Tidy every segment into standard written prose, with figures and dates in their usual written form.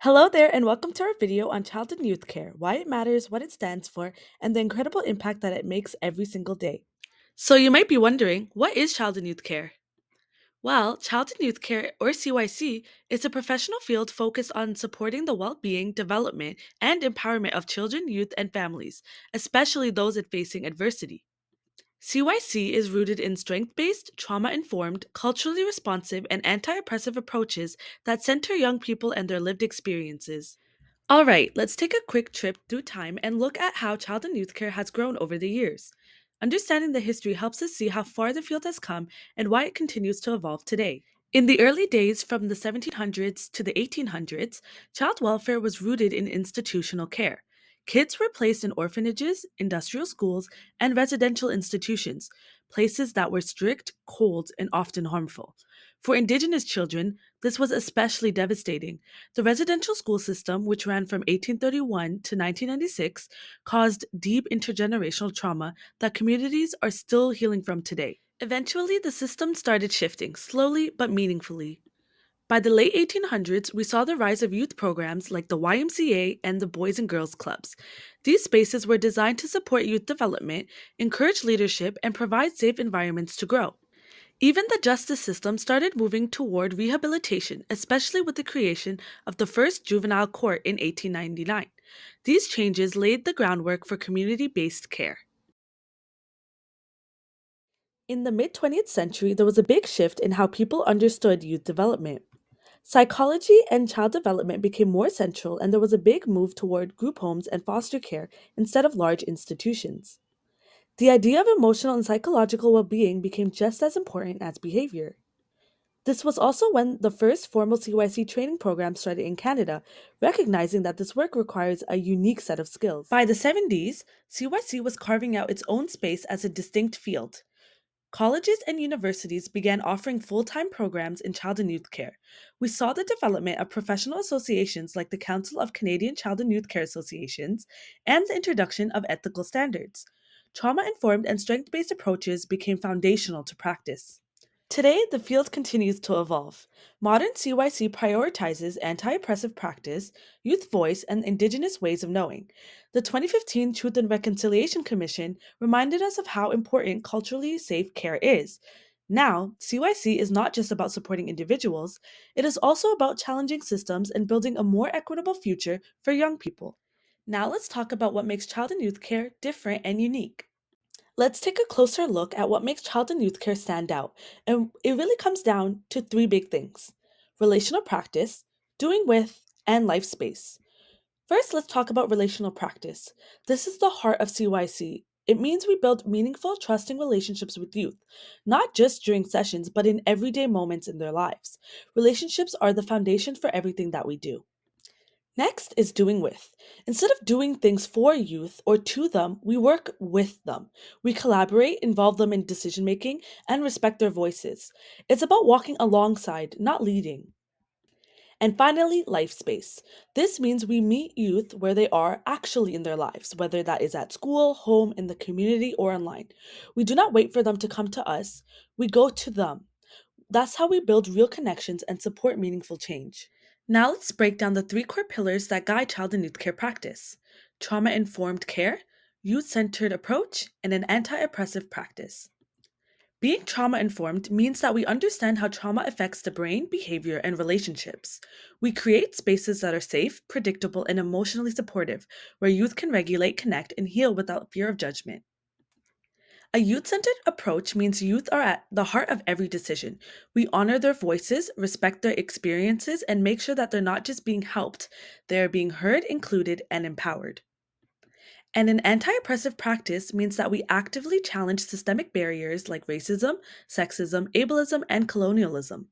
Hello there, and welcome to our video on child and youth care, why it matters, what it stands for, and the incredible impact that it makes every single day. So, you might be wondering, what is child and youth care? Well, child and youth care, or CYC, is a professional field focused on supporting the well being, development, and empowerment of children, youth, and families, especially those facing adversity. CYC is rooted in strength based, trauma informed, culturally responsive, and anti oppressive approaches that center young people and their lived experiences. All right, let's take a quick trip through time and look at how child and youth care has grown over the years. Understanding the history helps us see how far the field has come and why it continues to evolve today. In the early days, from the 1700s to the 1800s, child welfare was rooted in institutional care. Kids were placed in orphanages, industrial schools, and residential institutions, places that were strict, cold, and often harmful. For Indigenous children, this was especially devastating. The residential school system, which ran from 1831 to 1996, caused deep intergenerational trauma that communities are still healing from today. Eventually, the system started shifting, slowly but meaningfully. By the late 1800s, we saw the rise of youth programs like the YMCA and the Boys and Girls Clubs. These spaces were designed to support youth development, encourage leadership, and provide safe environments to grow. Even the justice system started moving toward rehabilitation, especially with the creation of the first juvenile court in 1899. These changes laid the groundwork for community based care. In the mid 20th century, there was a big shift in how people understood youth development. Psychology and child development became more central, and there was a big move toward group homes and foster care instead of large institutions. The idea of emotional and psychological well being became just as important as behavior. This was also when the first formal CYC training program started in Canada, recognizing that this work requires a unique set of skills. By the 70s, CYC was carving out its own space as a distinct field. Colleges and universities began offering full time programs in child and youth care. We saw the development of professional associations like the Council of Canadian Child and Youth Care Associations and the introduction of ethical standards. Trauma informed and strength based approaches became foundational to practice. Today, the field continues to evolve. Modern CYC prioritizes anti oppressive practice, youth voice, and Indigenous ways of knowing. The 2015 Truth and Reconciliation Commission reminded us of how important culturally safe care is. Now, CYC is not just about supporting individuals, it is also about challenging systems and building a more equitable future for young people. Now, let's talk about what makes child and youth care different and unique. Let's take a closer look at what makes child and youth care stand out. And it really comes down to three big things: relational practice, doing with, and life space. First, let's talk about relational practice. This is the heart of CYC. It means we build meaningful, trusting relationships with youth, not just during sessions, but in everyday moments in their lives. Relationships are the foundation for everything that we do. Next is doing with. Instead of doing things for youth or to them, we work with them. We collaborate, involve them in decision making, and respect their voices. It's about walking alongside, not leading. And finally, life space. This means we meet youth where they are actually in their lives, whether that is at school, home, in the community, or online. We do not wait for them to come to us, we go to them. That's how we build real connections and support meaningful change. Now let's break down the three core pillars that guide child and youth care practice: trauma informed care, youth centered approach, and an anti oppressive practice. Being trauma informed means that we understand how trauma affects the brain, behavior, and relationships. We create spaces that are safe, predictable, and emotionally supportive, where youth can regulate, connect, and heal without fear of judgment. A youth centered approach means youth are at the heart of every decision. We honor their voices, respect their experiences, and make sure that they're not just being helped, they're being heard, included, and empowered. And an anti oppressive practice means that we actively challenge systemic barriers like racism, sexism, ableism, and colonialism.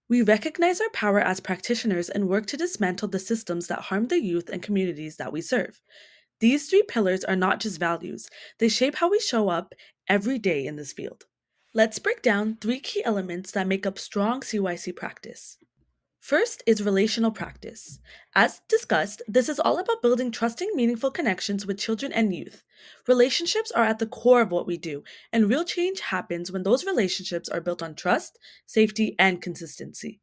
We recognize our power as practitioners and work to dismantle the systems that harm the youth and communities that we serve. These three pillars are not just values, they shape how we show up every day in this field. Let's break down three key elements that make up strong CYC practice. First is relational practice. As discussed, this is all about building trusting, meaningful connections with children and youth. Relationships are at the core of what we do, and real change happens when those relationships are built on trust, safety, and consistency.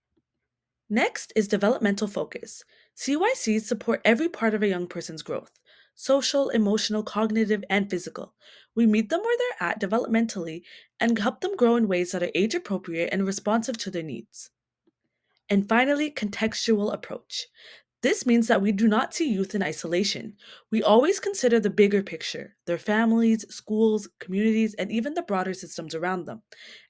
Next is developmental focus. CYCs support every part of a young person's growth: social, emotional, cognitive, and physical. We meet them where they're at developmentally and help them grow in ways that are age appropriate and responsive to their needs. And finally, contextual approach. This means that we do not see youth in isolation. We always consider the bigger picture: their families, schools, communities, and even the broader systems around them.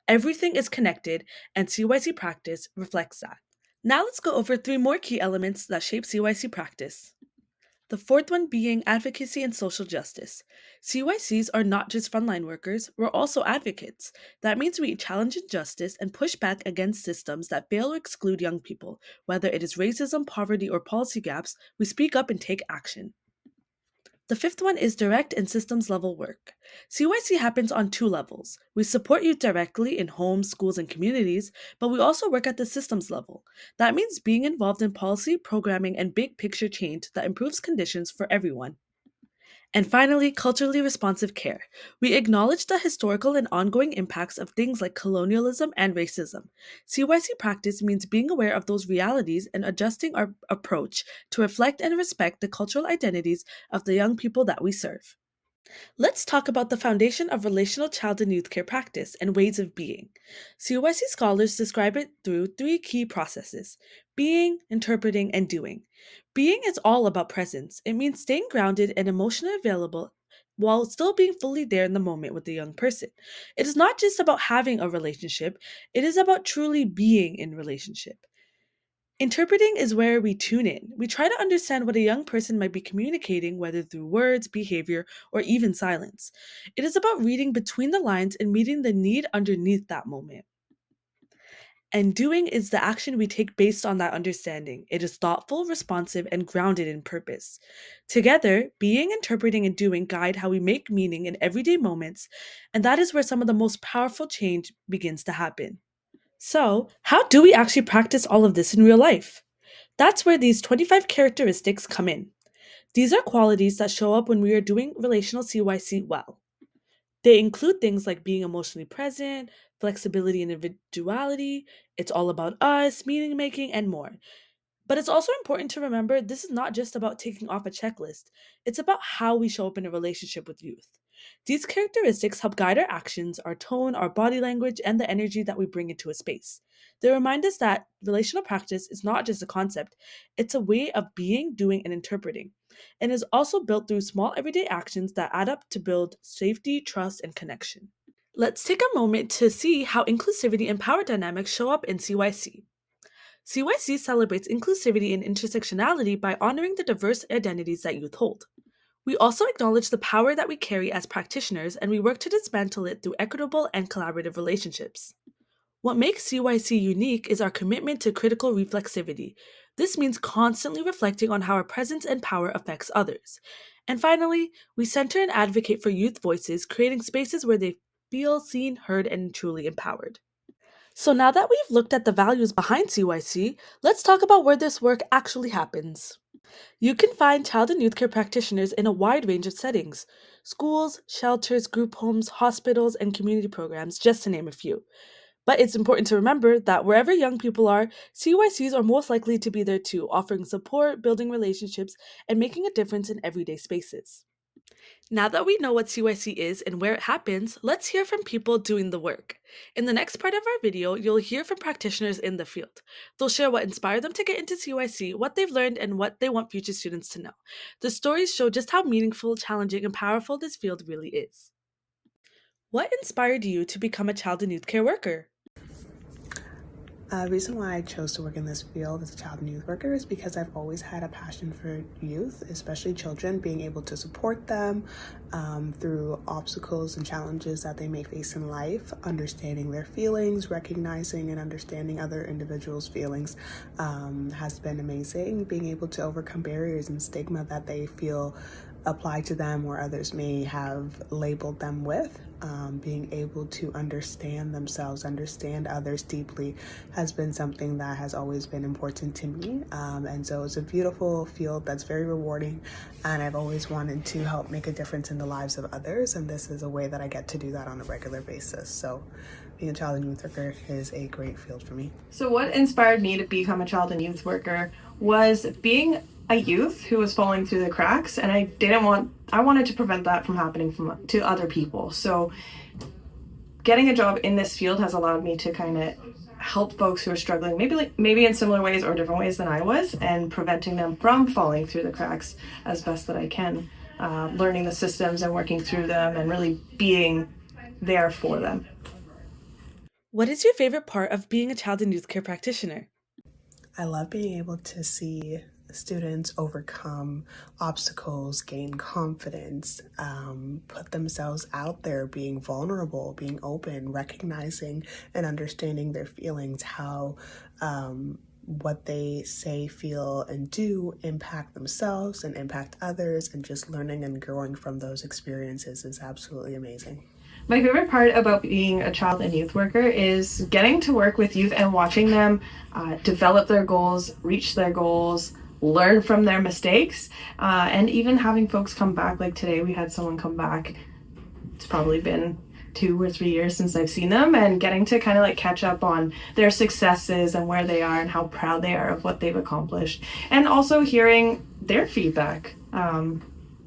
Everything is connected, and CYC practice reflects that. Now let's go over three more key elements that shape CYC practice. The fourth one being advocacy and social justice. CYCs are not just frontline workers, we're also advocates. That means we challenge injustice and push back against systems that fail or exclude young people. Whether it is racism, poverty, or policy gaps, we speak up and take action. The fifth one is direct and systems level work. CYC happens on two levels. We support youth directly in homes, schools, and communities, but we also work at the systems level. That means being involved in policy, programming, and big picture change that improves conditions for everyone. And finally, culturally responsive care. We acknowledge the historical and ongoing impacts of things like colonialism and racism. CYC practice means being aware of those realities and adjusting our approach to reflect and respect the cultural identities of the young people that we serve. Let's talk about the foundation of relational child and youth care practice and ways of being. CYC scholars describe it through three key processes: being, interpreting, and doing. Being is all about presence. It means staying grounded and emotionally available while still being fully there in the moment with the young person. It is not just about having a relationship, it is about truly being in relationship. Interpreting is where we tune in. We try to understand what a young person might be communicating, whether through words, behavior, or even silence. It is about reading between the lines and meeting the need underneath that moment. And doing is the action we take based on that understanding. It is thoughtful, responsive, and grounded in purpose. Together, being, interpreting, and doing guide how we make meaning in everyday moments, and that is where some of the most powerful change begins to happen. So, how do we actually practice all of this in real life? That's where these 25 characteristics come in. These are qualities that show up when we are doing relational CYC well. They include things like being emotionally present, flexibility and individuality, it's all about us, meaning making, and more. But it's also important to remember this is not just about taking off a checklist, it's about how we show up in a relationship with youth. These characteristics help guide our actions, our tone, our body language, and the energy that we bring into a space. They remind us that relational practice is not just a concept, it's a way of being, doing, and interpreting, and is also built through small everyday actions that add up to build safety, trust, and connection. Let's take a moment to see how inclusivity and power dynamics show up in CYC. CYC celebrates inclusivity and intersectionality by honoring the diverse identities that youth hold. We also acknowledge the power that we carry as practitioners, and we work to dismantle it through equitable and collaborative relationships. What makes CYC unique is our commitment to critical reflexivity. This means constantly reflecting on how our presence and power affects others. And finally, we center and advocate for youth voices, creating spaces where they feel seen, heard, and truly empowered. So now that we've looked at the values behind CYC, let's talk about where this work actually happens. You can find child and youth care practitioners in a wide range of settings: schools, shelters, group homes, hospitals, and community programs, just to name a few. But it's important to remember that wherever young people are, CYCs are most likely to be there too, offering support, building relationships, and making a difference in everyday spaces. Now that we know what CYC is and where it happens, let's hear from people doing the work. In the next part of our video, you'll hear from practitioners in the field. They'll share what inspired them to get into CYC, what they've learned, and what they want future students to know. The stories show just how meaningful, challenging, and powerful this field really is. What inspired you to become a child and youth care worker? The reason why I chose to work in this field as a child and youth worker is because I've always had a passion for youth, especially children, being able to support them through obstacles and challenges that they may face in life, understanding their feelings, recognizing and understanding other individuals' feelings has been amazing. Being able to overcome barriers and stigma that they feel apply to them or others may have labeled them with. Being able to understand themselves, understand others deeply has been something that has always been important to me. And so it's a beautiful field that's very rewarding, and I've always wanted to help make a difference in the lives of others, and this is a way that I get to do that on a regular basis. So being a child and youth worker is a great field for me. So what inspired me to become a child and youth worker was being a youth who was falling through the cracks, and I wanted to prevent that from happening to other people. So getting a job in this field has allowed me to kind of help folks who are struggling, maybe in similar ways or different ways than I was, and preventing them from falling through the cracks as best that I can, learning the systems and working through them and really being there for them. What is your favorite part of being a child and youth care practitioner? I love being able to see students overcome obstacles, gain confidence, put themselves out there, being vulnerable, being open, recognizing and understanding their feelings, how what they say, feel, and do impact themselves and impact others, and just learning and growing from those experiences is absolutely amazing. My favorite part about being a child and youth worker is getting to work with youth and watching them develop their goals, reach their goals, learn from their mistakes, and even having folks come back. Like today, we had someone come back. It's probably been 2 or 3 years since I've seen them, and getting to kind of like catch up on their successes and where they are and how proud they are of what they've accomplished. And also hearing their feedback from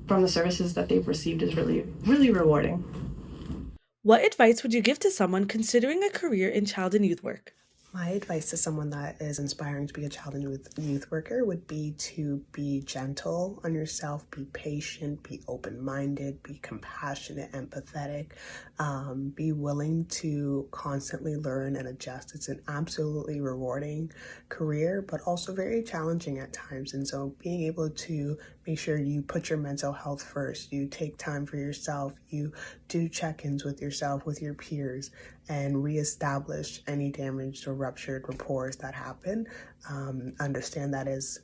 the services that they've received is really, really rewarding. What advice would you give to someone considering a career in child and youth work? My advice to someone that is inspiring to be a child and youth worker would be to be gentle on yourself, be patient, be open-minded, be compassionate, empathetic, be willing to constantly learn and adjust. It's an absolutely rewarding career, but also very challenging at times. And so being able to make sure you put your mental health first, you take time for yourself, you do check-ins with yourself, with your peers, and reestablish any damaged or ruptured rapport that happen. Understand that is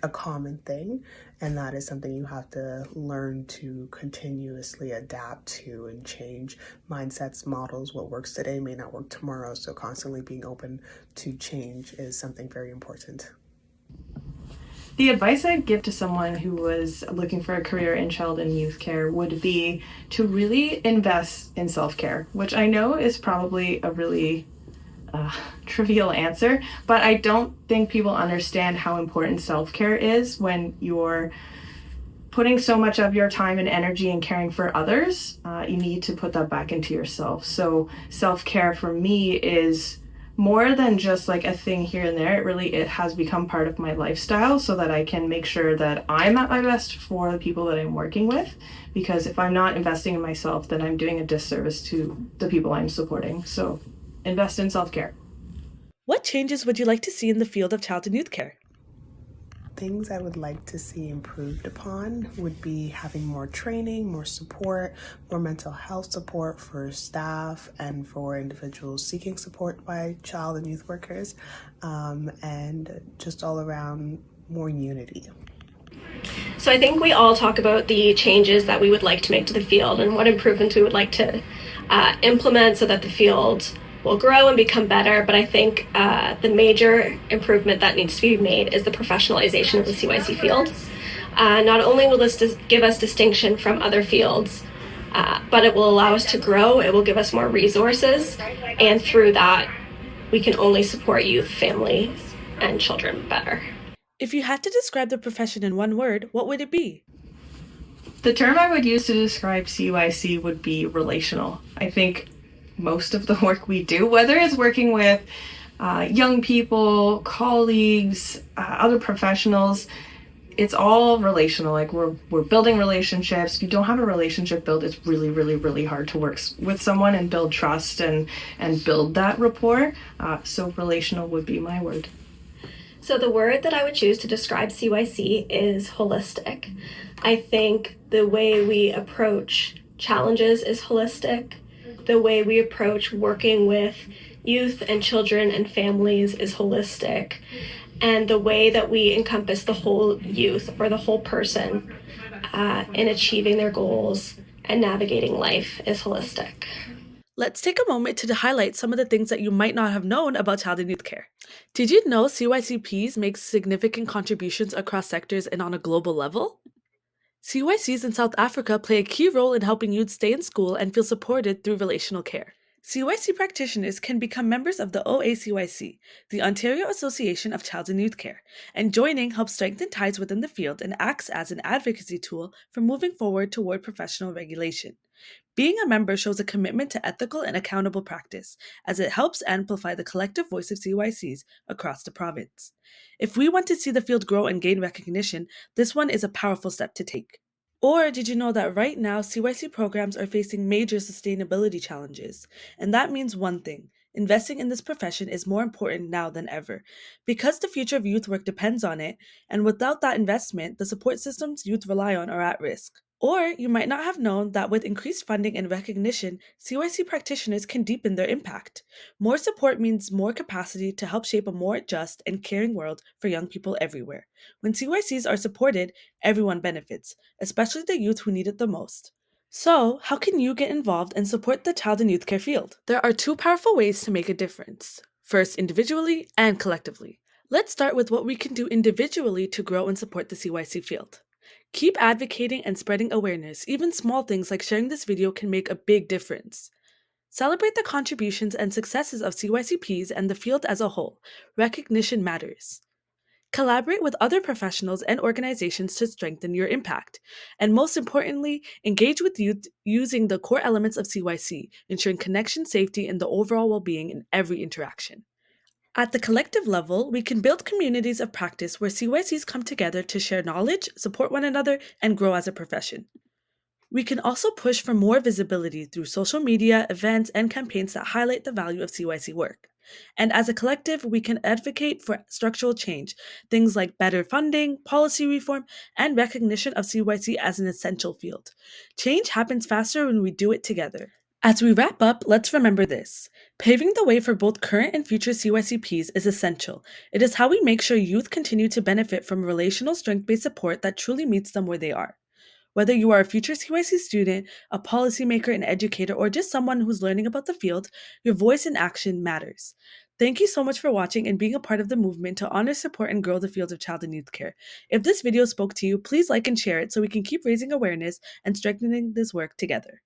a common thing, and that is something you have to learn to continuously adapt to and change mindsets, models. What works today may not work tomorrow, so constantly being open to change is something very important. The advice I'd give to someone who was looking for a career in child and youth care would be to really invest in self-care, which I know is probably a really trivial answer, but I don't think people understand how important self-care is when you're putting so much of your time and energy in caring for others. You need to put that back into yourself. So self-care for me is more than just like a thing here and there. It has become part of my lifestyle so that I can make sure that I'm at my best for the people that I'm working with. Because if I'm not investing in myself, then I'm doing a disservice to the people I'm supporting. So invest in self-care. What changes would you like to see in the field of child and youth care? Things I would like to see improved upon would be having more training, more support, more mental health support for staff and for individuals seeking support by child and youth workers, and just all around more unity. So I think we all talk about the changes that we would like to make to the field and what improvements we would like to implement so that the field will grow and become better, but I think the major improvement that needs to be made is the professionalization of the CYC field. Not only will this give us distinction from other fields, but it will allow us to grow, it will give us more resources, and through that, we can only support youth, families, and children better. If you had to describe the profession in one word, what would it be? The term I would use to describe CYC would be relational. I think most of the work we do, whether it's working with young people, colleagues, other professionals, it's all relational. Like we're building relationships. If you don't have a relationship built, it's really, really, really hard to work with someone and build trust and build that rapport. So relational would be my word. So the word that I would choose to describe CYC is holistic. I think the way we approach challenges is holistic. The way we approach working with youth and children and families is holistic. And the way that we encompass the whole youth or the whole person in achieving their goals and navigating life is holistic. Let's take a moment to highlight some of the things that you might not have known about child and youth care. Did you know CYCPs make significant contributions across sectors and on a global level? CYCs in South Africa play a key role in helping youth stay in school and feel supported through relational care. CYC practitioners can become members of the OACYC, the Ontario Association of Child and Youth Care, and joining helps strengthen ties within the field and acts as an advocacy tool for moving forward toward professional regulation. Being a member shows a commitment to ethical and accountable practice, as it helps amplify the collective voice of CYCs across the province. If we want to see the field grow and gain recognition, this one is a powerful step to take. Or did you know that right now CYC programs are facing major sustainability challenges? And that means one thing: investing in this profession is more important now than ever. Because the future of youth work depends on it, and without that investment, the support systems youth rely on are at risk. Or you might not have known that with increased funding and recognition, CYC practitioners can deepen their impact. More support means more capacity to help shape a more just and caring world for young people everywhere. When CYCs are supported, everyone benefits, especially the youth who need it the most. So, how can you get involved and support the child and youth care field? There are two powerful ways to make a difference: first, individually and collectively. Let's start with what we can do individually to grow and support the CYC field. Keep advocating and spreading awareness. Even small things like sharing this video can make a big difference. Celebrate the contributions and successes of CYCPs and the field as a whole. Recognition matters. Collaborate with other professionals and organizations to strengthen your impact. And most importantly, engage with youth using the core elements of CYC, ensuring connection, safety, and the overall well being in every interaction. At the collective level, we can build communities of practice where CYCs come together to share knowledge, support one another, and grow as a profession. We can also push for more visibility through social media, events, and campaigns that highlight the value of CYC work. And as a collective, we can advocate for structural change, things like better funding, policy reform, and recognition of CYC as an essential field. Change happens faster when we do it together. As we wrap up, let's remember this: paving the way for both current and future CYCPs is essential. It is how we make sure youth continue to benefit from relational strength-based support that truly meets them where they are. Whether you are a future CYC student, a policymaker, an educator, or just someone who's learning about the field, your voice and action matters. Thank you so much for watching and being a part of the movement to honor, support, and grow the field of child and youth care. If this video spoke to you, please like and share it so we can keep raising awareness and strengthening this work together.